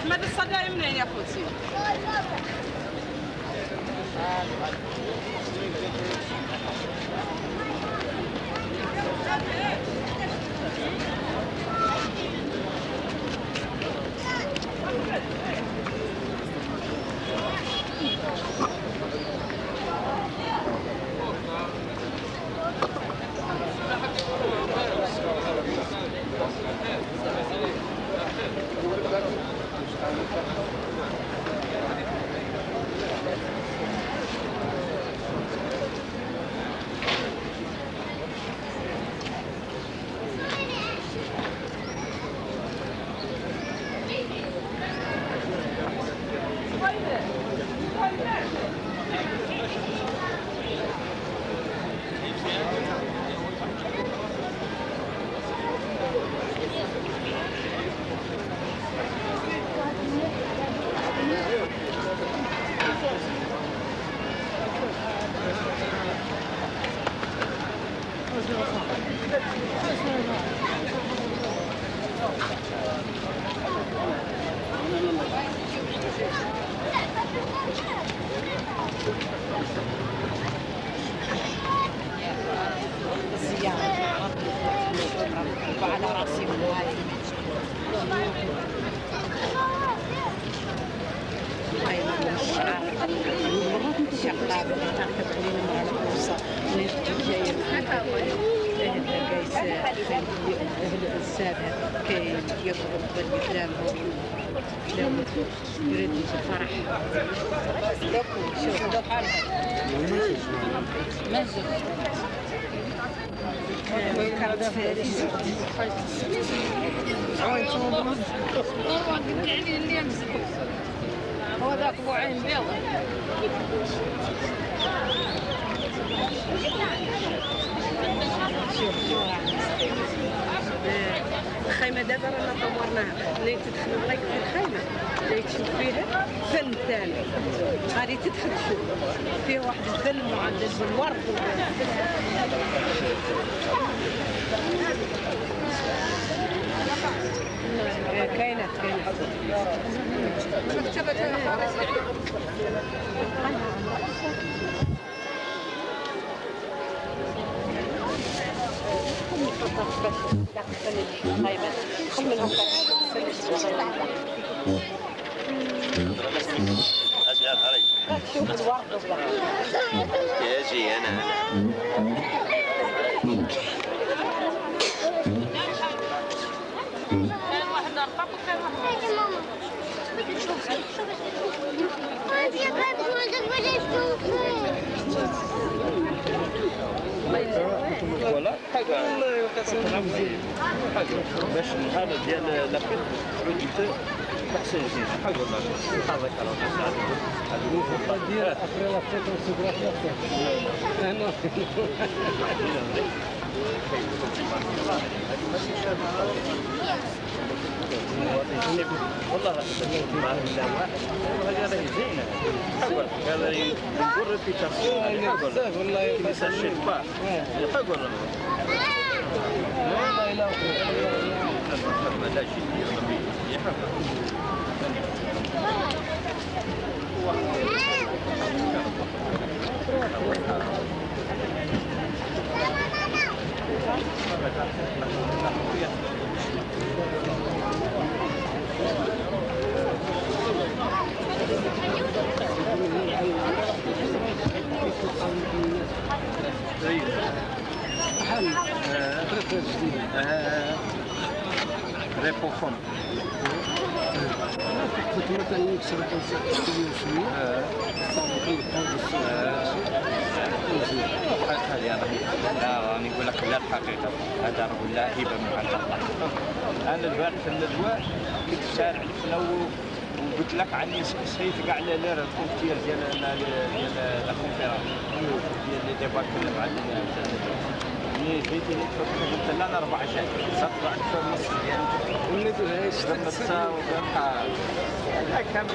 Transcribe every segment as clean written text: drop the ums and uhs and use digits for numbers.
ماذا الصدى منين يا خوتي؟ على راسي والله ايضا الشعر الشقلاب تقدمين مع الكوسه نيت جايه اهل السادة كي يضرب بالإسلام يريد الفرح شوف مزج كانت فارس هو ذاك ابو عين بيضة الخيمة دابا رانا طورناها اللي تدخل لغاية في الخيمة اللي تشوف فيها فن ثاني غادي تدخل تشوف فيه واحد الفن معدل بالورد كاينة يجي أنا كان واحد أرقام وكان ولا حاجة حاجة باش هذا ديال لابيل عودت احسن شيء حق والله هذا كلام هذا ديال ابري لا فيت وسكرات انا والله مع واحد هذا زينه حقول هذا يقول في تفصيل حقول والله بس الشيء حقول والله لا لا شيء محل طريقة جديدة ريبوفون كنت مثلا نكسر شوية هذه لا راني نقول لك لا الحقيقه هذا رجل لا هبه من عند الله. انا البارح في الندوه كنت في شارع الفنو وقلت لك عني سيت كاع على لير الكونتير ديال لا كونفيرونس ديال اللي دابا كلم علينا ملي جيتي قلت لها انا 4 شهور صافي واحد الشهر ونص ديال والندوة هايش النصا وبقى كامل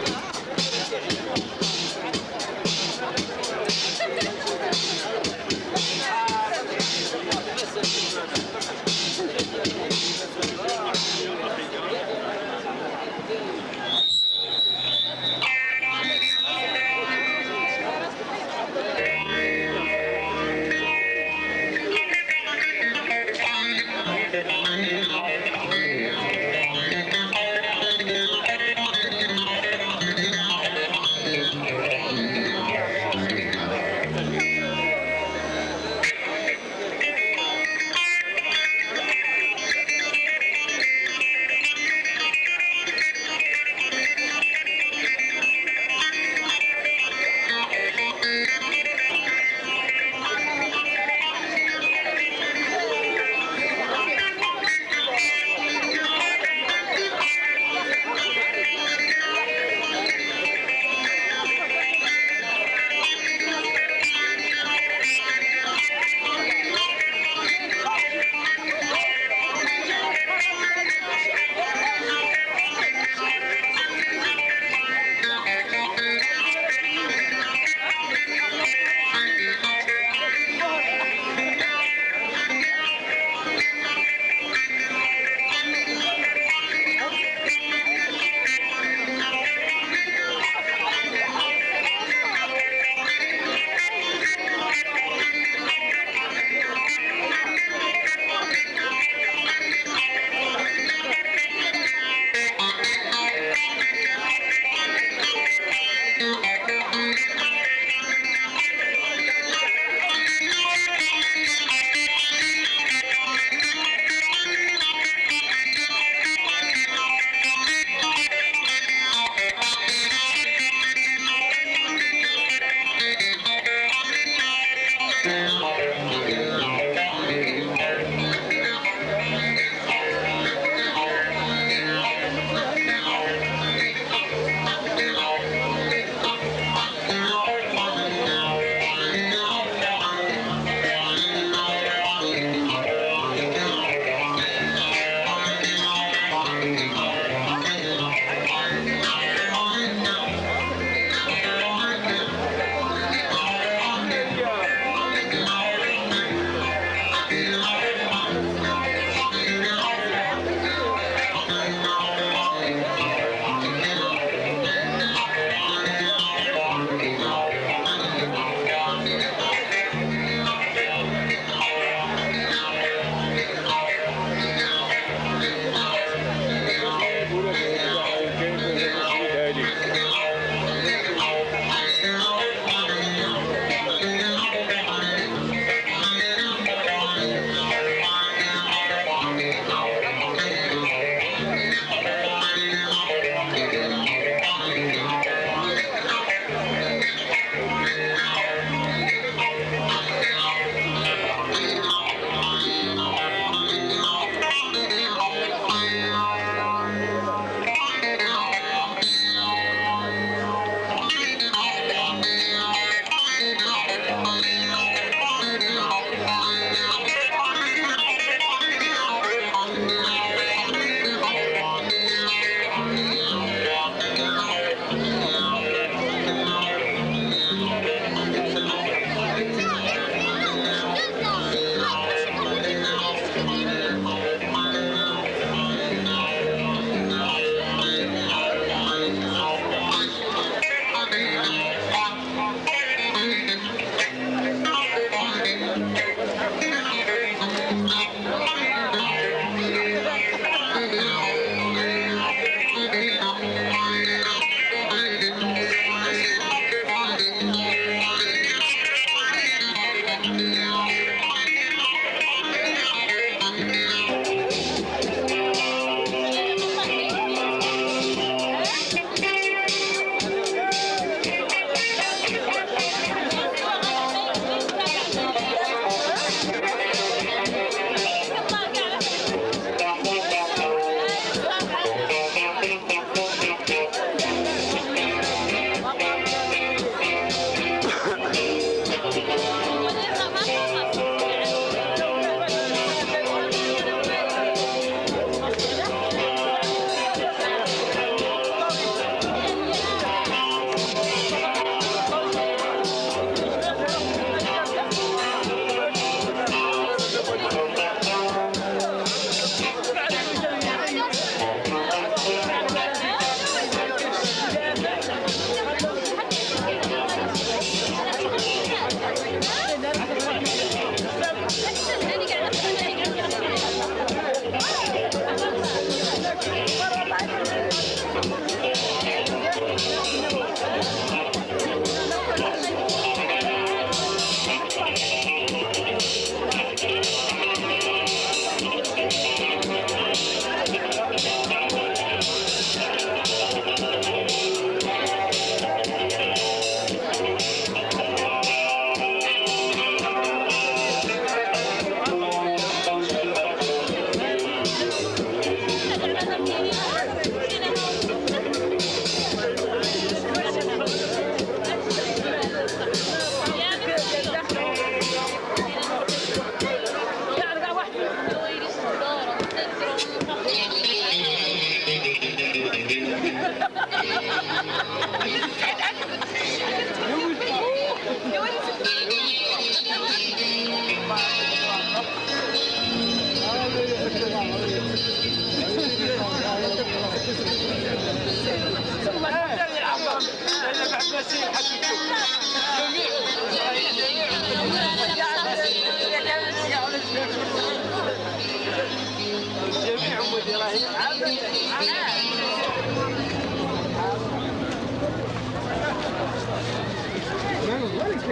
ان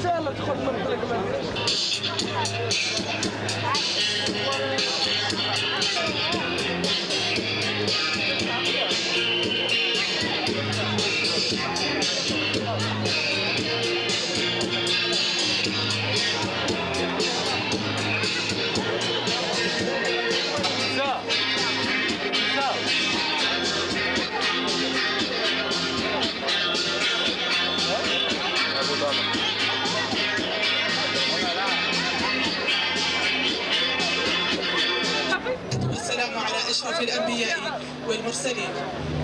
شاء الله تدخل من الطريق. والسلام على أشرف الأنبياء والمرسلين.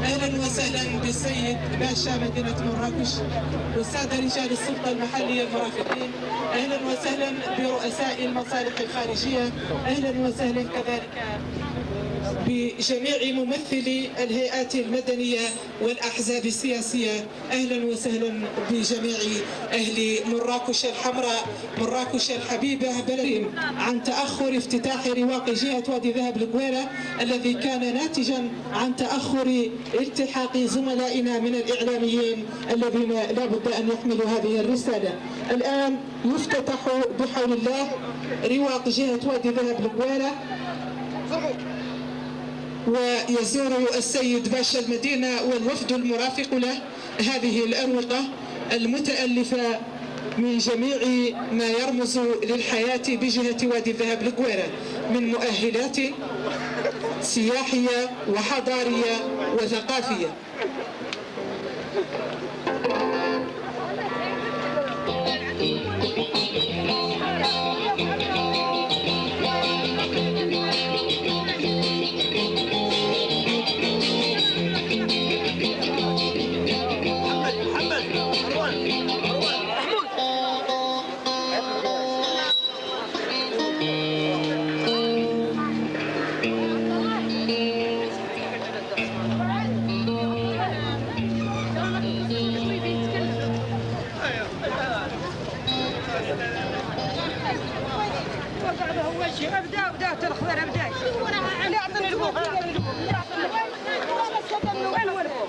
أهلا وسهلا بالسيد باشا مدينة مراكش والسادة رجال السلطة المحلية المرافقين. أهلا وسهلا برؤساء المصالح الخارجية. أهلا وسهلا كذلك بجميع ممثلي الهيئات المدنية والأحزاب السياسية. أهلا وسهلا بجميع أهل مراكش الحمراء، مراكش الحبيبة، بلد عن تأخر افتتاح رواق جهة وادي ذهب القويرة الذي كان ناتجا عن تأخر التحاق زملائنا من الإعلاميين الذين لا بد أن يحملوا هذه الرسالة. الآن يفتتح بحول الله رواق جهة وادي ذهب القويرة، ويزور السيد باشا المدينة والوفد المرافق له هذه الأروقة المتألفة من جميع ما يرمز للحياة بجهة وادي الذهب القويرة من مؤهلات سياحية وحضارية وثقافية. ابدا تلخبر ابدا لا اعطني البوق وين هو البوق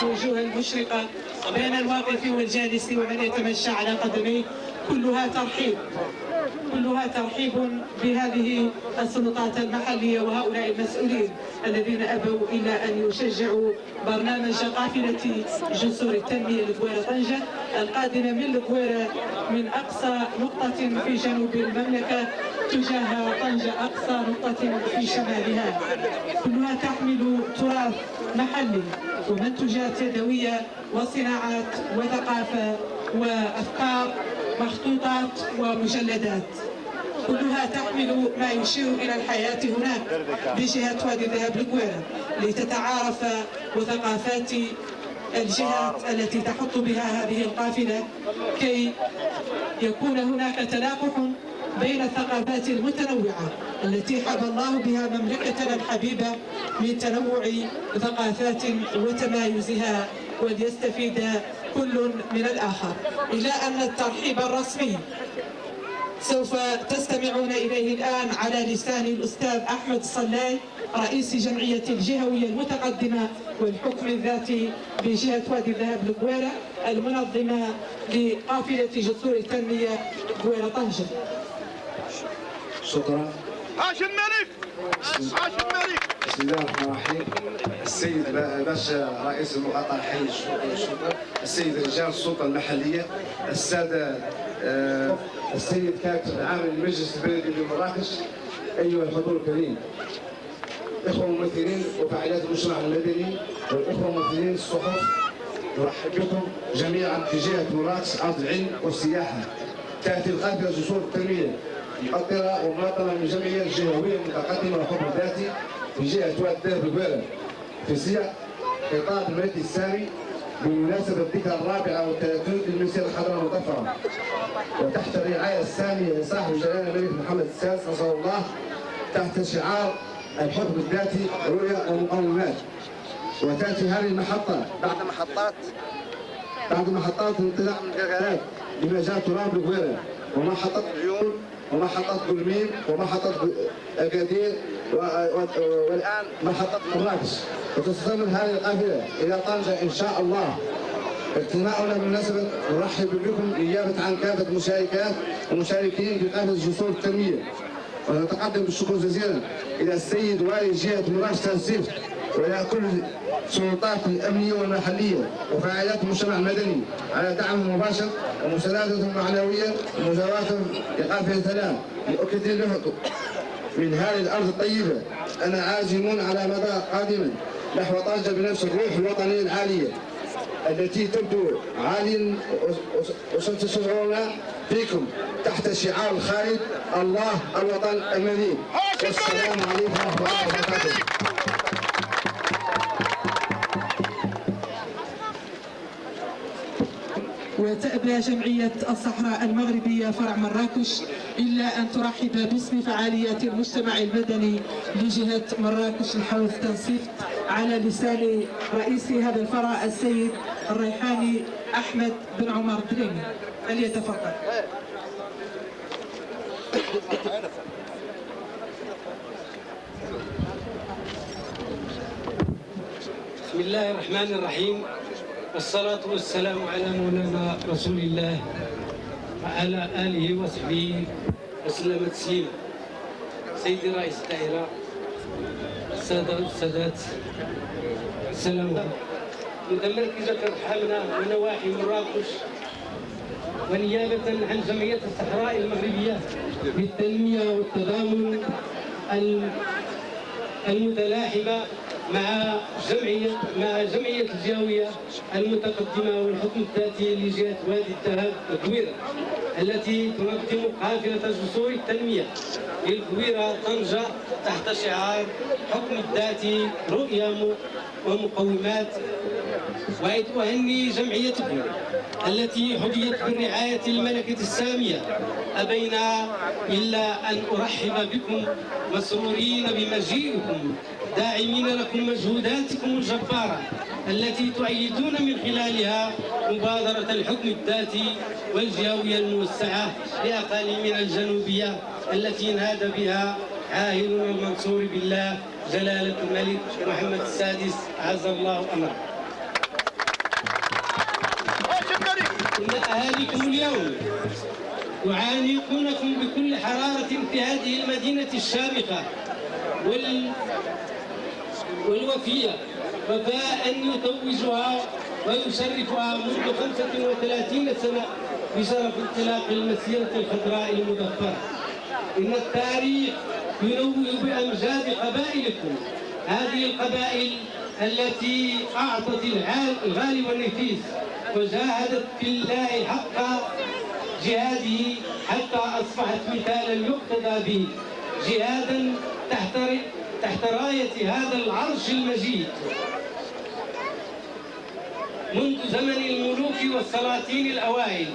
الوجوه المشرقة بين الواقف والجالس ومن يتمشى على قدميه، كلها ترحيب بهذه السلطات المحلية وهؤلاء المسؤولين الذين أبوا إلا أن يشجعوا برنامج قافلة جسور التنمية لغويرة طنجة القادمة من الغويرة من أقصى نقطة في جنوب المملكة تجاه طنجة أقصى نقطة في شمالها. كلها تحمل تراث محلي ومنتوجات يدوية وصناعات وثقافة وأفكار، مخطوطات ومجلدات، كلها تحمل ما يشير إلى الحياة هناك بجهة وادي الذهب الغويرة لتتعارف وثقافات الجهات التي تحط بها هذه القافلة كي يكون هناك تلاقح بين الثقافات المتنوعة التي حب الله بها مملكتنا الحبيبة من تنوع ثقافات وتمايزها وليستفيد كل من الآخر، إلى أن الترحيب الرسمي سوف تستمعون إليه الآن على لسان الأستاذ أحمد الصلاي رئيس جمعية الجهوية المتقدمة والحكم الذاتي بجهة وادي الذهب الغويرة المنظمة لقافلة جسور التنمية غويرة طنجة. شكرا. عاش الملك. عاش الملك. بسم الله الرحمن الرحيم. السيد باشا رئيس المقاطعة حي الشرطة، السيد رجال السلطة المحلية، السادة السيد كاتب عام المجلس البلدي بمراكش، أيها الحضور الكريم، إخوة ممثلين وفعاليات المجتمع المدني والإخوة ممثلين الصحف، نرحب بكم جميعا في جهة مراكش أرض العلم والسياحة. تأتي القافلة جسور التنمية مؤطرة ومنظمة من جمعية الجهوية المتقدمة والحكم الذاتي في جهة وادي الذهب الغويرة في سياق خطاب الملك السامي بمناسبة الذكرى الرابعة والثلاثين للمسيرة الحضارة المظفرة، وتحت الرعاية السامية لصاحب جلالة الملك محمد السادس نصره الله، تحت شعار الحكم الذاتي رؤية ومقومات. وتأتي هذه المحطة بعد محطات انطلاق من الغابات لمجال تراب الغويرة ومحطة العيون ومحطة قلميم ومحطة أكادير والآن محطة مراكش. وتستمر هذه القافلة إلى طنجة إن شاء الله. اجتماعنا بمناسبة نرحب بكم نيابة عن كافة المشاركات والمشاركين في قافلة جسور التنمية، ونتقدم بالشكر جزيلا إلى السيد والي جهة مراكش تنسيف وإلى كل السلطات الأمنية والمحلية وفعاليات المجتمع المدني على دعمهم المباشر ومساندتهم المعنوية ومجاورتهم لقافلة سلام. لأكد لهم من هذه الأرض الطيبة أنا عازمون على مدى قادما نحو طنجة بنفس الروح الوطنية العالية التي تبدو عاليا وستشعرون فيكم تحت شعار الخالد الله الوطن المدين. والسلام عليكم ورحمة الله وبركاته. وتأبى جمعية الصحراء المغربية فرع مراكش إلا أن ترحب باسم فعاليات المجتمع المدني لجهة مراكش الحوث تنصيف على لسان رئيس هذا الفرع السيد الريحاني أحمد بن عمر دريمي. فليتفضل. بسم الله الرحمن الرحيم، والصلاة والسلام على مولانا رسول الله وعلى آله وصحبه وسلم تسليما. سيدي رئيس الدائرة، السادة والسادات، السلام عليكم. من مركزة رحالنا ونواحي مراكش ونيابة عن جمعية الصحراء المغربية للتنمية والتضامن المتلاحمة مع جمعية الجهوية المتقدمة والحكم الذاتي لجهة وادي الذهب الغويرة التي تنظم قافلة جسور التنمية للغويرة طنجة تحت شعار حكم الذاتي رؤية ومقومات. وأيضا أهني جمعيتكم التي حظيت بالرعاية الملكة السامية، أبينا إلا أن أرحب بكم مسرورين بمجيئكم داعمين لكم مجهوداتكم الجبارة التي تؤيدون من خلالها مبادرة الحكم الذاتي والجهوية الموسعة لأقاليمنا الجنوبية التي نادى بها عاهلنا المنصور بالله جلالة الملك محمد السادس عز الله أمره. أهاليكم اليوم يعانقونكم بكل حرارة في هذه المدينة الشامخة والوفية، وفاء يتوجها ويشرفها منذ 35 سنة بشرف انطلاق المسيرة الخضراء المظفرة. إن التاريخ ينوه بأمجاد قبائلكم، هذه القبائل التي أعطت الغالي والنفيس وجاهدت في الله حق جهاده حتى أصبحت مثالا يقتدى به، جهادا تحت راية هذا العرش المجيد منذ زمن الملوك والسلاطين الأوائل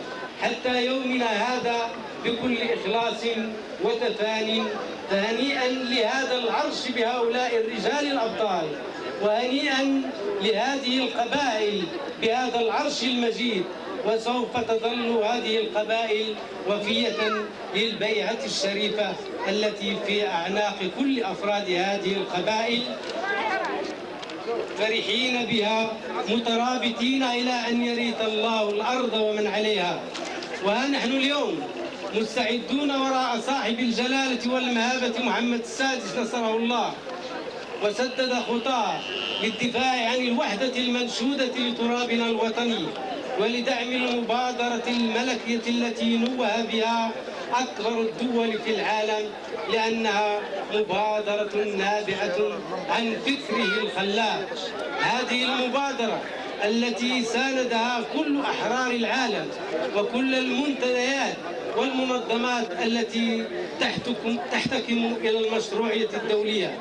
حتى يومنا هذا بكل إخلاص وتفان. فهنيئا لهذا العرش بهؤلاء الرجال الأبطال، وهنيئا لهذه القبائل بهذا العرش المجيد. وسوف تظل هذه القبائل وفية للبيعة الشريفة التي في أعناق كل أفراد هذه القبائل، فرحين بها مترابطين إلى أن يرث الله الأرض ومن عليها. ونحن اليوم مستعدون وراء صاحب الجلالة والمهابة محمد السادس نصره الله، وسدد خطاه للدفاع عن الوحدة المنشودة لترابنا الوطني، ولدعم المبادرة الملكية التي نوه بها أكبر الدول في العالم، لأنها مبادرة نابعة عن فكره الخلاق. هذه المبادرة التي ساندها كل أحرار العالم وكل المنتديات والمنظمات التي تحتكم إلى المشروعية الدولية.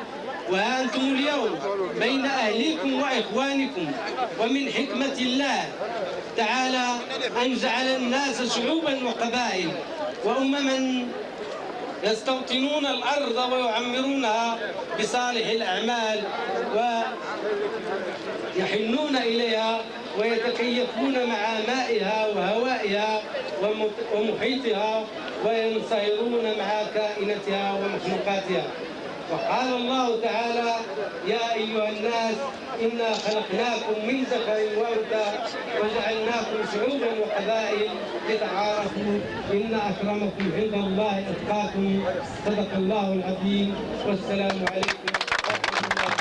وأنتم اليوم بين أهليكم وإخوانكم، ومن حكمة الله تعالى أن جعل الناس شعوبا وقبائل وأمما يستوطنون الأرض ويعمرونها بصالح الأعمال ويحنون إليها ويتكيفون مع مائها وهوائها ومحيطها وينصهرون مع كائنتها ومخلوقاتها. وقال الله تعالى: يا أيها الناس إنا خلقناكم من ذكر وأنثى وجعلناكم شعوبا وقبائل لتعارفوا إن أكرمكم عند الله أتقاكم. صدق الله العظيم، والسلام عليكم ورحمة الله.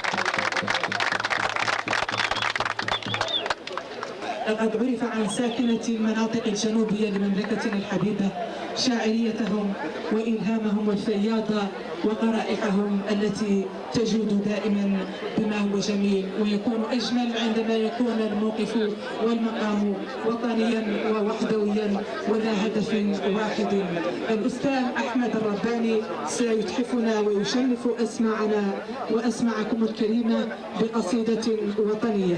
لقد عرف عن ساكنة المناطق الجنوبية لمملكتنا الحبيبة شاعريتهم وإلهامهم الفياضة وقرائحهم التي تجود دائما بما هو جميل، ويكون أجمل عندما يكون الموقف والمقام وطنيا ووحدويا وذا هدف واحد. الأستاذ أحمد الرباني سيتحفنا ويشرف أسماعنا وأسماعكم الكريمة بقصيدة وطنية.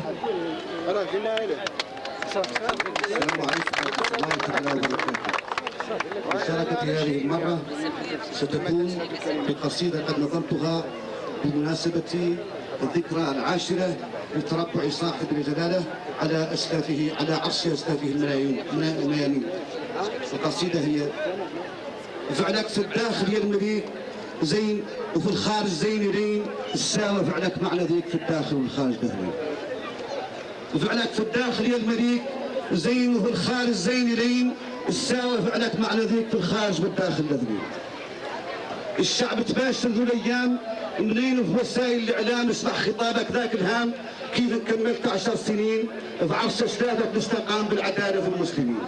السلام عليكم ورحمة الله تعالى وبركاته. مشاركتي هذه المرة ستكون بقصيدة قد نظمتها بمناسبة الذكرى العاشرة لتربع صاحب الجلالة على أسلافه، على عرش أسلافه الميامين. القصيدة هي: فعلك في الداخل يا المليك زين وفي الخارج زين لين، الساوى فعلك معنى ذيك في الداخل والخارج دهرين. وفعلك في الداخل يا المليك زين وفي الخارج زين لين، الساوى فعلك معنى ذيك في الخارج والداخل لذنين. الشعب تباشر ذو الايام منين في وسائل الاعلام اسمع خطابك ذاك الهام، كيف كملت 10 سنين في عرش اسلافك مستقام بالعداله في المسلمين.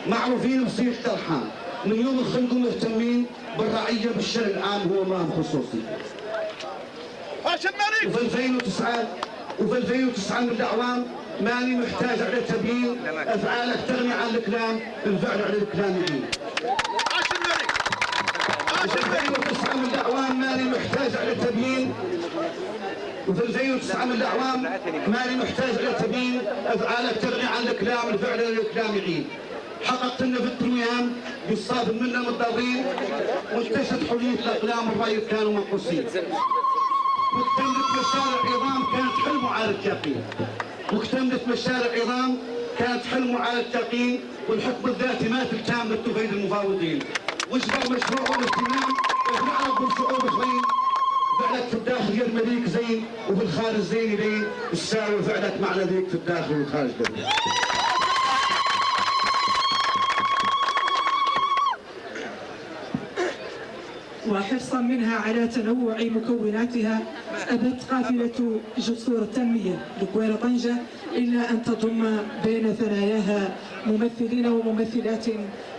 معروفين بصيغه ترحام من يوم الخلق مهتمين بالرعيه بالشان العام هو مهم خصوصي. وفي 2009 من الاعوام ماني محتاج على تبيين، افعالك تغني عن الكلام، الفعل على الكلام يبين. وفي 2009 من الاعوام ماني محتاج على تبيين، وفي 2009 من الاعوام ماني محتاج على تبيين، افعالك تغني عن الكلام، الفعل على الكلام يعين. حققت لنا في الترويان بالصافي منا متضرين، وانتشت حريه الاقلام والراي كانوا منقوصين. واكتملت مشارع عظام كانت حلمه على اليقين، واكتملت مشارع عظام كانت حلمه على اليقين، والحكم الذاتي ما تلتام للتفيد المفاوضين. واجبر مشروعه الاهتمام يعرض بالشعوب اخرين، فعلك في الداخل يا المليك زين وفي الخارج زين لين، الساوي فعلك معنى ذيك في الداخل والخارج لين. وحرصا منها على تنوع مكوناتها أبت قافلة جسور التنمية لكويرة طنجة إلا أن تضم بين ثناياها ممثلين وممثلات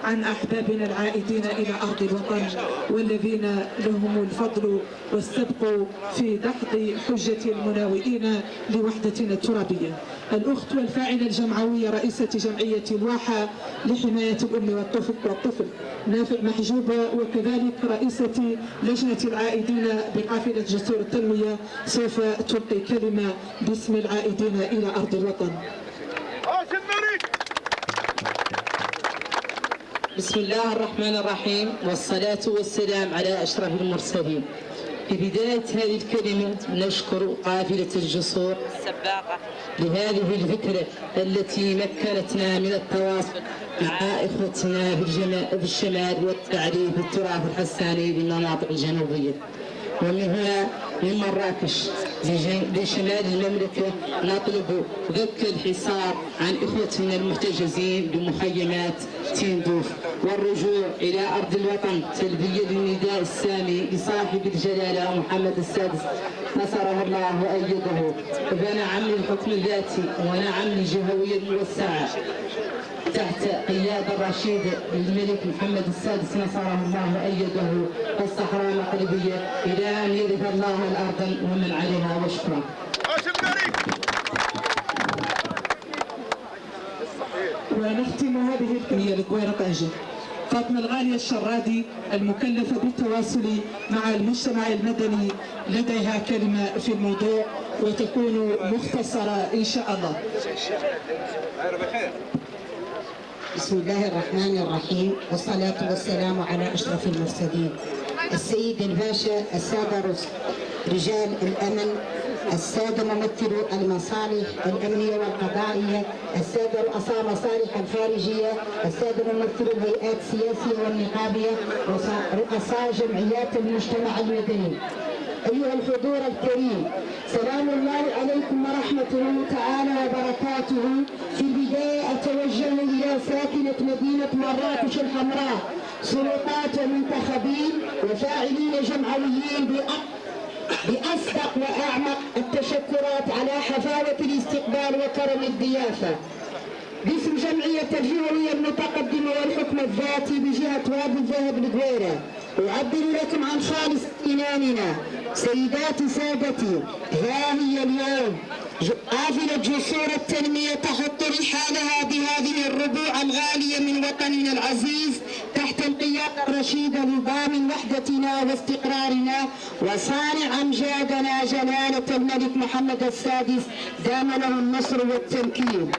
عن أحبابنا العائدين إلى أرض الوطن والذين لهم الفضل والسبق في دحض حجة المناوئين لوحدتنا الترابية. الأخت والفاعلة الجمعوية رئيسة جمعية الواحة لحماية الأم والطفل نافع محجوبة، وكذلك رئيسة لجنة العائدين بقافلة جسور التنمية سوف تلقي كلمة باسم العائدين إلى أرض الوطن. بسم الله الرحمن الرحيم، والصلاة والسلام على أشرف المرسلين. في بداية هذه الكلمة نشكر قافلة الجسور السباقة لهذه الفكرة التي مكنتنا من التواصل مع إخوتنا في الشمال والتعريف بالتراث الحساني بالمناطق الجنوبية. ومن هنا من مراكش لشمال المملكة نطلب فك الحصار عن إخوتنا المحتجزين بمخيمات تندوف والرجوع إلى أرض الوطن تلبية للنداء السامي لصاحب الجلالة محمد السادس نصره الله وأيده. فنعم للحكم الذاتي ونعم للجهوية الموسعة تحت قيادة الرشيد الملك محمد السادس نصره الله وأيده الصحراء المغربية إلى أن يرث الله الأرض ومن عليها. وشكرا. ونختم هذه الكلمة لكويرة طنجة. فاطمة الغالية الشرادي المكلفة بالتواصل مع المجتمع المدني لديها كلمة في الموضوع وتكون مختصرة إن شاء الله. بسم الله الرحمن الرحيم، والصلاة والسلام على أشرف المرسلين. السيد الباشا، السادة رجال الأمن، السادة ممثلو المصالح الأمنية والقضائية، السادة رؤساء مصالح الخارجية، السادة ممثلو الهيئات السياسية والنقابية، رؤساء جمعيات المجتمع المدني. أيها الحضور الكريم، سلام الله عليكم ورحمته تعالى وبركاته. في البداية أتوجه إلى ساكنة مدينة مراكش الحمراء، سلطات ومنتخبين وفاعلين جمعويين بأصدق وأعمق التشكرات على حفاوة الاستقبال وكرم الضيافة. باسم جمعية الجهوية المتقدمة والحكم الذاتي بجهة وادي الذهب القويرة أعبر لكم عن خالص إيماننا. سيداتي سادتي، ها هي اليوم قافلة جسور التنمية تحط رحالها بهذه الربوع الغالية من وطننا العزيز تحت القيادة الرشيدة لضامن وحدتنا واستقرارنا وصانع أمجادنا جلالة الملك محمد السادس دام له النصر والتمكين.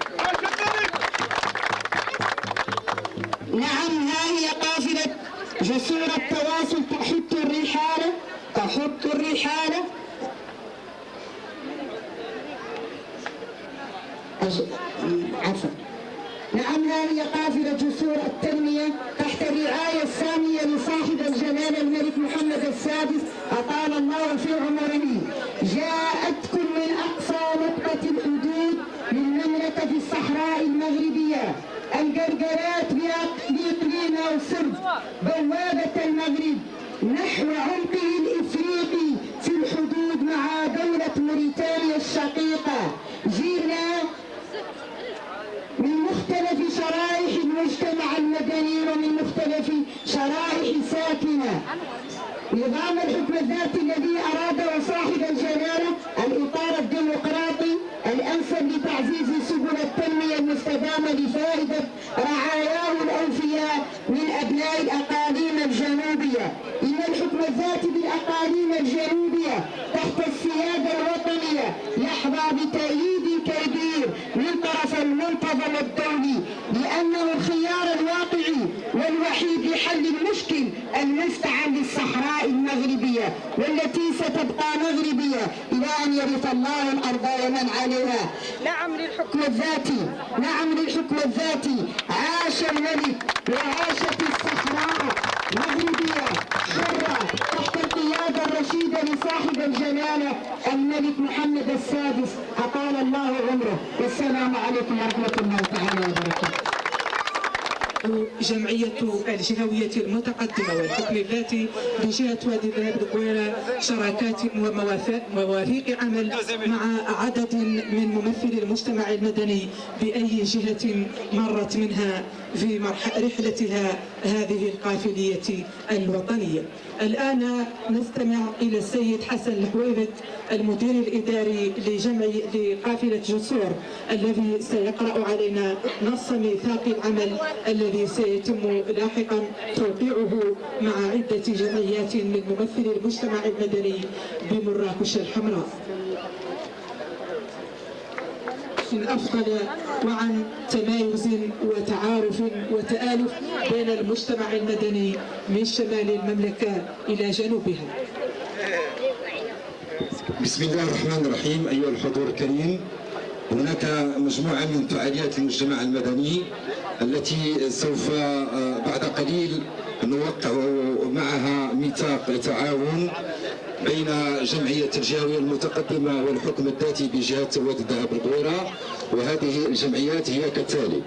نعم، ها هي قافلة جسور التواصل تحط الرحالة عفوا. نعم، ها هي قافلة جسور التنمية تحت الرعاية السامية لصاحب الجلالة الملك محمد السادس أطال الله في عمره. جاءتكم من أقصى نقطة الحدود للمملكة في الصحراء المغربية، القرقرات بإقليم وسرب بوابة المغرب نحو عمقه الإفريقي في الحدود مع دولة موريتانيا الشقيقة. جينا من مختلف شرائح المجتمع المدني ومن مختلف شرائح ساكنة. نظام الحكم الذاتي الذي أراد وصاحب الجلالة الإطار الديمقراطي الأنسب لتعزيز سبل التنمية المستدامة لفائدة رعاياه الأوفياء من أبناء الأقاليم الجنوبية. إن الحكم الذاتي بالأقاليم الجنوبية تحت السيادة الوطنية يحظى بتأييد كبير من طرف المنتظم الدولي، لأنه الخيار الواقعي والوحيد لحل المشكل المفتعل للصحراء المغربية والتي ستبقى مغربية إلى أن يرث الله الأرض ومن عليها. نعم للحكم الذاتي، نعم للحكم الذاتي. عاش الملك وعاشت الصحراء مغربية حرة تحت القيادة الرشيدة لصاحب الجلالة الملك محمد السادس أطال الله عمره. والسلام عليكم ورحمة الله تعالى وبركاته. جمعية الجهوية المتقدمة والحكم الذاتي بجهة وادي الذهب القويرة شراكات ومواثيق عمل مع عدد من ممثلي المجتمع المدني بأي جهة مرت منها في رحلتها هذه القافلية الوطنية. الآن نستمع إلى السيد حسن الحويبد المدير الإداري لقافلة جسور الذي سيقرأ علينا نص ميثاق العمل الذي سيتم لاحقا توقيعه مع عدة جمعيات من ممثلي المجتمع المدني بمراكش الحمراء. أفضل وعن تمايز وتعارف وتآلف بين المجتمع المدني من شمال المملكة إلى جنوبها. بسم الله الرحمن الرحيم. أيها الحضور الكريم، هناك مجموعة من فعاليات المجتمع المدني التي سوف بعد قليل نوقع معها ميثاق تعاون بين جمعية الجهوية المتقدمة والحكم الذاتي بجهة وادي الذهب القويرة، وهذه الجمعيات هي كالتالي: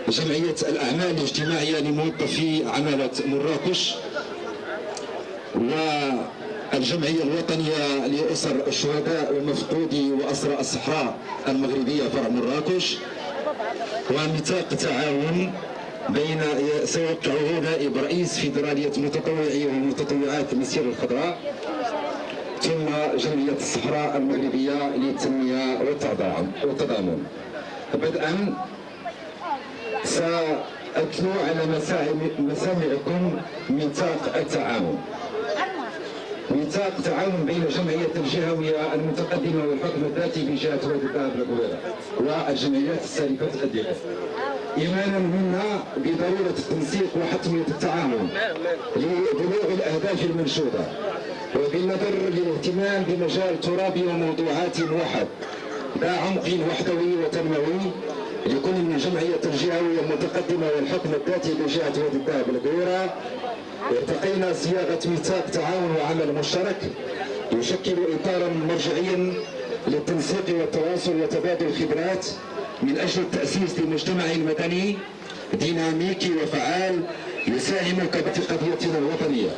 جمعية الأعمال الاجتماعية لموظفي عمالة مراكش، والجمعية الوطنية لأسر الشهداء ومفقودي وأسرى الصحراء المغربية فرع مراكش، وميثاق تعاون بين سيوقعه نائب رئيس فيدرالية متطوعي ومتطوعات المسيرة الخضراء، ثم جمعية الصحراء المغربية للتنمية والتضامن. بدءا سأتلو على مسامعكم ميثاق التعاون. ميثاق تعاون بين جمعية الجهوية المتقدمة والحكم الذاتي بجهة وادي الذهب القويرة والجمعيات السالفة الأدية، إيمانا منا بضرورة التنسيق وحتمية التعاون لبلوغ الأهداف المنشودة، وبالنظر للاهتمام بمجال ترابي وموضوعات واحد ذا عمق وحدوي وتنموي لكل من جمعية الجهوية المتقدمة والحكم الذاتي بجهة وادي الذهب القويرة. ارتقينا صياغة ميثاق تعاون وعمل مشترك يشكل إطارا مرجعيا للتنسيق والتواصل وتبادل الخبرات من أجل التأسيس لمجتمع مدني ديناميكي وفعال يساهم في قضيتنا الوطنية.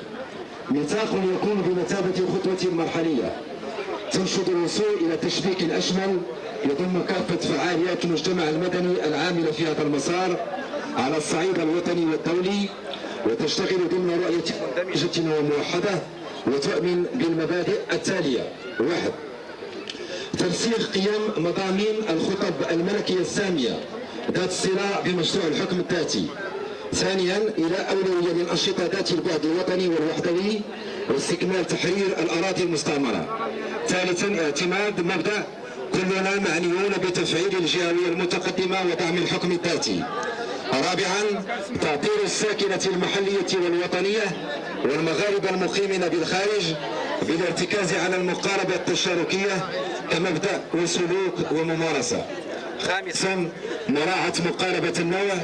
ميثاق يكون بمثابة خطوة مرحلية تنشد الوصول إلى تشبيك أشمل يضم كافة فعاليات المجتمع المدني العاملة في هذا المسار على الصعيد الوطني والدولي، وتشتغل ضمن رؤية مندمجة وموحدة وتؤمن بالمبادئ التالية: 1. ترسيخ قيم مضامين الخطب الملكية السامية ذات الصلة بمشروع الحكم الذاتي. 2. إلى أولوية للأنشطة ذات البعد الوطني والوحدوي واستكمال تحرير الأراضي المستعمرة. 3. اعتماد مبدأ كلنا معنيون بتفعيل الجهوية المتقدمة ودعم الحكم الذاتي. 4. تعطير الساكنة المحلية والوطنية والمغاربة المقيمين بالخارج بالارتكاز على المقاربة التشاركية كمبدأ وسلوك وممارسة. 5. مراعاة مقاربة النوع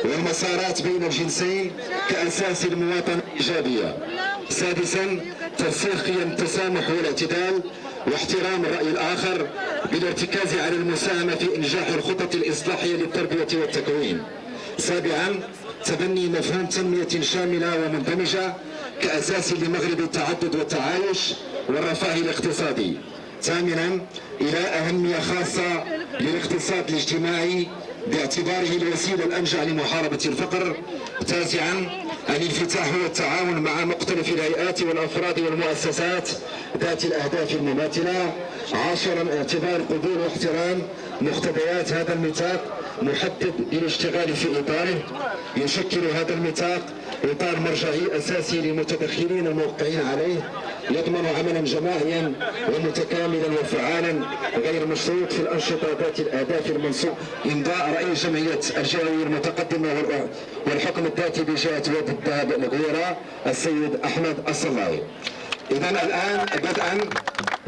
والمسارات بين الجنسين كأساس المواطنة الإيجابية. 6. ترسيخ قيم التسامح والاعتدال واحترام الرأي الآخر بالارتكاز على المساهمة في إنجاح الخطط الإصلاحية للتربية والتكوين. 7. تبني مفهوم تنمية شاملة ومندمجة كأساس لمغرب التعدد والتعايش والرفاه الاقتصادي. 8. إلى أهمية خاصة للاقتصاد الاجتماعي باعتباره الوسيلة الأنجع لمحاربة الفقر. 9. الانفتاح والتعاون مع مختلف الهيئات والأفراد والمؤسسات ذات الأهداف المماثلة. 10. اعتبار قبول واحترام مقتضيات هذا الميثاق محدد للاشتغال في إطاره. يشكل هذا الميثاق إطار مرجعي أساسي للمتدخلين الموقعين عليه يضمن عملا جماعيا ومتكاملا وفعالا غير مشروط في الأنشطة ذات الأهداف المنصوب. إمضاء رئيس جمعية الجهوية المتقدمة والحكم الذاتي بجهة وادي الذهب القويرة السيد أحمد الصلاوي. إذا الآن بدءا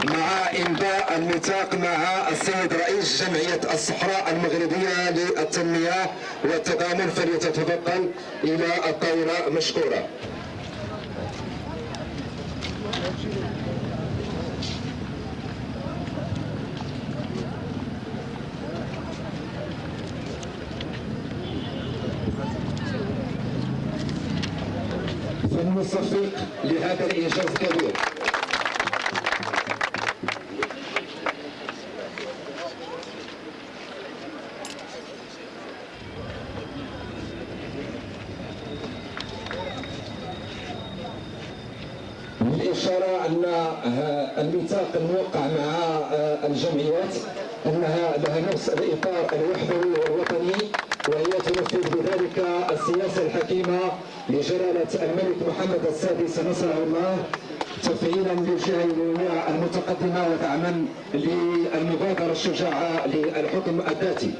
مع إمضاء الميثاق مع السيد رئيس جمعية الصحراء المغربية للتنمية والتضامن، فليتفضل إلى الطاولة مشكورة. نصفق لهذا الإنجاز الكبير. بالإشارة أن الميثاق الموقع مع الجمعيات أنها لها نفس الإطار الوحدوي والوطني، وهي تنفذ بذلك السياسة الحكيمة لجلالة الملك محمد السادس نصره الله، تفعيلا للجهة الأولوية المتقدمة ودعما للمبادرة الشجاعة للحكم الذاتي.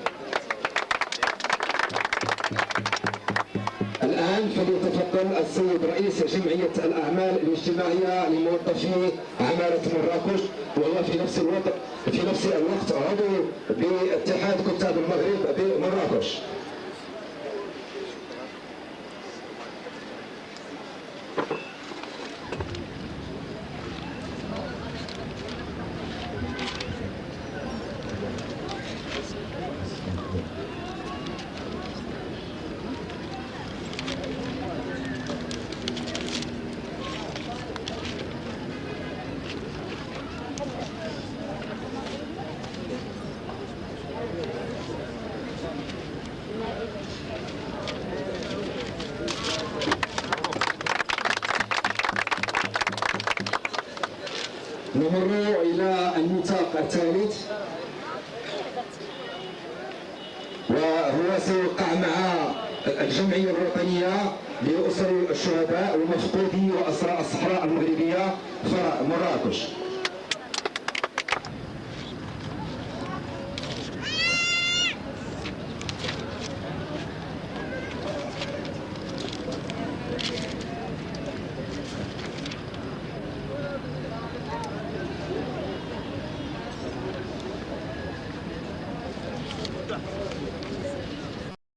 الآن فليتفضل السيد رئيس جمعية الأعمال الاجتماعية لموظفي عمالة مراكش، وهو في نفس الوقت عضو باتحاد كتاب المغرب بمراكش. نمر إلى الميثاق الثالث، وهو سيوقع مع الجمعية الوطنية لأسر الشهداء ومفقودي وأسرى الصحراء المغربية فرع مراكش.